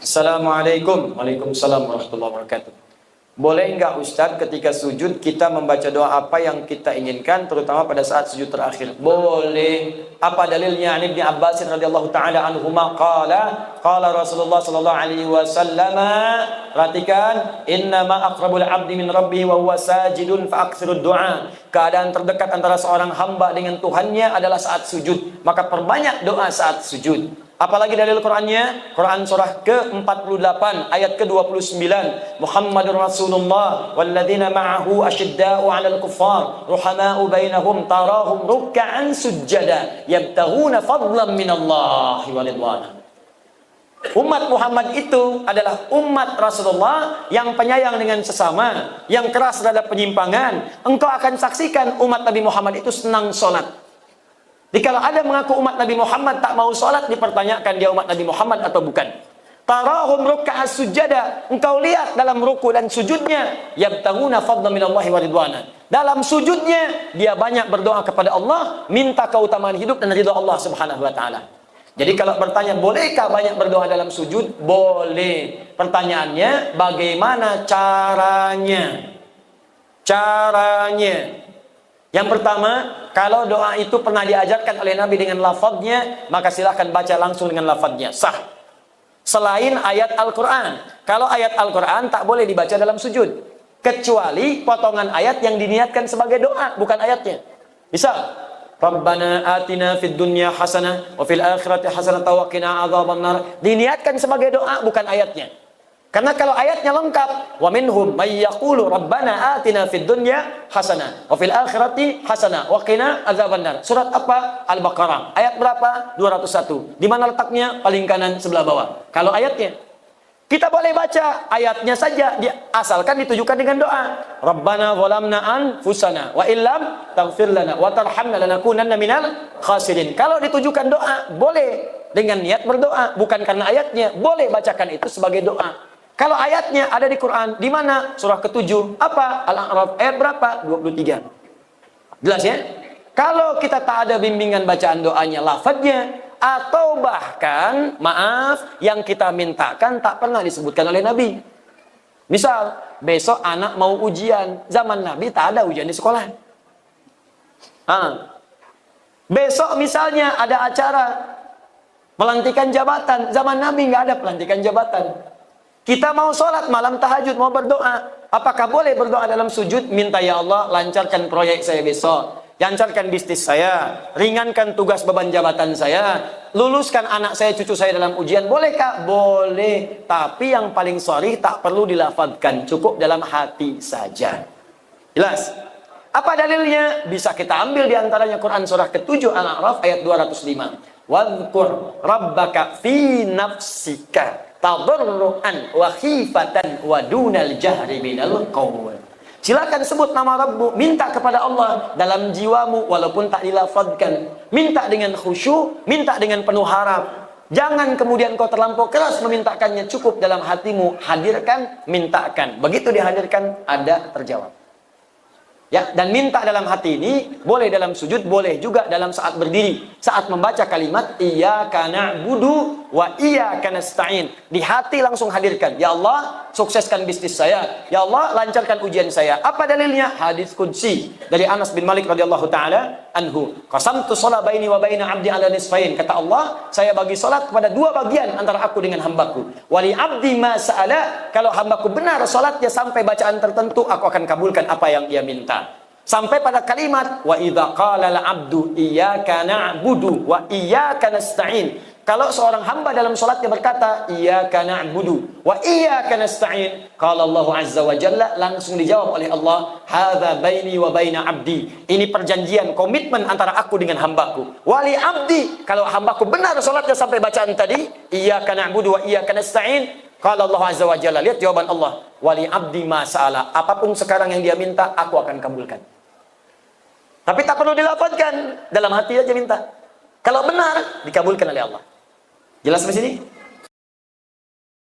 Assalamualaikum. Waalaikumsalam warahmatullahi wabarakatuh. Boleh enggak Ustadz ketika sujud kita membaca doa apa yang kita inginkan, terutama pada saat sujud terakhir? Boleh. Apa dalilnya? Ibnu Abbas radhiyallahu taala anhuma qala Rasulullah sallallahu alaihi wasallam, perhatikan, innama aqrabul 'abdi min rabbih wa huwa sajidun fa aktsirud du'a. Keadaan terdekat antara seorang hamba dengan Tuhannya adalah saat sujud, maka perbanyak doa saat sujud. Apalagi dalil Qur'annya? Quran surah ke-48 ayat ke-29. Muhammadur Rasulullah walladzina ma'ahu asyidda'u 'alal kuffar ruhama'u bainahum tarahum ruk'an sujjada yabtaghuna fadlan minallahi wa ridwana. Umat Muhammad itu adalah umat Rasulullah yang penyayang dengan sesama, yang keras terhadap penyimpangan. Engkau akan saksikan umat Nabi Muhammad itu senang sholat. Jadi kalau ada mengaku umat Nabi Muhammad tak mau sholat, dipertanyakan dia umat Nabi Muhammad atau bukan. Tarahum ruk'a sujada. Engkau lihat dalam ruku dan sujudnya, yabtaghuna fadlan minallahi wa ridwana. Dalam sujudnya dia banyak berdoa kepada Allah, minta keutamaan hidup dan ridha Allah Subhanahu wa taala. Jadi kalau bertanya bolehkah banyak berdoa dalam sujud? Boleh. Pertanyaannya bagaimana caranya? Yang pertama, kalau doa itu pernah diajarkan oleh Nabi dengan lafadznya, maka silahkan baca langsung dengan lafadznya, sah. Selain ayat Al-Quran. Kalau ayat Al-Quran tak boleh dibaca dalam sujud, kecuali potongan ayat yang diniatkan sebagai doa, bukan ayatnya. Misal, Rabbana atina fid dunya hasanah wa fil akhirati hasanah wa qina adzabannar. Diniatkan sebagai doa, bukan ayatnya. Karena kalau ayatnya lengkap, wa minhum may yaqulu rabbana atina fid dunya hasanah wa fil akhirati hasanah wa qina adzabannar. Surat apa? Al-Baqarah. Ayat berapa? 201. Di mana letaknya? Paling kanan sebelah bawah. Kalau ayatnya, kita boleh baca ayatnya saja, asalkan ditujukan dengan doa. Rabbana zalamna anfusana wa illam taghfir lana wa tarhamna lanakunanna minal khasirin. Kalau ditujukan doa, boleh dengan niat berdoa, bukan karena ayatnya. Boleh bacakan itu sebagai doa. Kalau ayatnya ada di Quran, di mana? Surah ke-7, apa? Al-A'raf, ayat berapa? 23. Jelas ya? Kalau kita tak ada bimbingan bacaan doanya, lafadznya, atau bahkan, maaf, yang kita mintakan tak pernah disebutkan oleh Nabi. Misal, besok anak mau ujian, zaman Nabi tak ada ujian di sekolah. Besok misalnya ada acara pelantikan jabatan, zaman Nabi nggak ada pelantikan jabatan. Kita mau sholat malam tahajud, mau berdoa. Apakah boleh berdoa dalam sujud? Minta, ya Allah, lancarkan proyek saya besok. Lancarkan bisnis saya. Ringankan tugas beban jabatan saya. Luluskan anak saya, cucu saya dalam ujian. Bolehkah? Boleh. Tapi yang paling sharih tak perlu dilafadzkan. Cukup dalam hati saja. Jelas? Apa dalilnya? Bisa kita ambil diantaranya Quran surah ke-7 Al-A'raf ayat 205. Wadhkur rabbaka fi nafsika tadarruan wa khifatan wa dunal jahri minal qaul. Silakan sebut nama Rabbu, minta kepada Allah dalam jiwamu walaupun tak dilafadzkan. Minta dengan khusyuk, minta dengan penuh harap. Jangan kemudian kau terlampau keras memintakannya, cukup dalam hatimu, hadirkan, mintakan. Begitu dihadirkan, ada terjawab. Ya, dan minta dalam hati ini boleh dalam sujud, boleh juga dalam saat berdiri. Saat membaca kalimat iyyaka na'budu wa iyyaka nasta'in. Di hati langsung hadirkan, ya Allah, sukseskan bisnis saya. Ya Allah, lancarkan ujian saya. Apa dalilnya? Hadis qudsi dari Anas bin Malik radhiyallahu taala anhu. Qasamtu shalah baini wa baina 'abdi 'ala nisfain. Kata Allah, saya bagi salat kepada dua bagian antara aku dengan hambaku. Wali 'abdi ma sa'ala. Kalau hambaku benar salatnya sampai bacaan tertentu, aku akan kabulkan apa yang dia minta. Sampai pada kalimat wa idza qala al-'abdu iyyaka na'budu wa iyyaka nasta'in. Kalau seorang hamba dalam salatnya berkata iyyaka na'budu wa iyyaka nasta'in, qala Allah azza wa jalla, langsung dijawab oleh Allah, hadza baini wa baina 'abdi. Ini perjanjian, komitmen antara aku dengan hambaku. Wali 'abdi, kalau hambaku benar salatnya sampai bacaan tadi iyyaka na'budu wa iyyaka nasta'in, qala Allah azza wa jalla, lihat jawaban Allah, wali 'abdi ma sa'ala. Apapun sekarang yang dia minta, aku akan kabulkan. Tapi tak perlu dilafadzkan, dalam hati aja minta. Kalau benar, dikabulkan oleh Allah. Jelas di sini?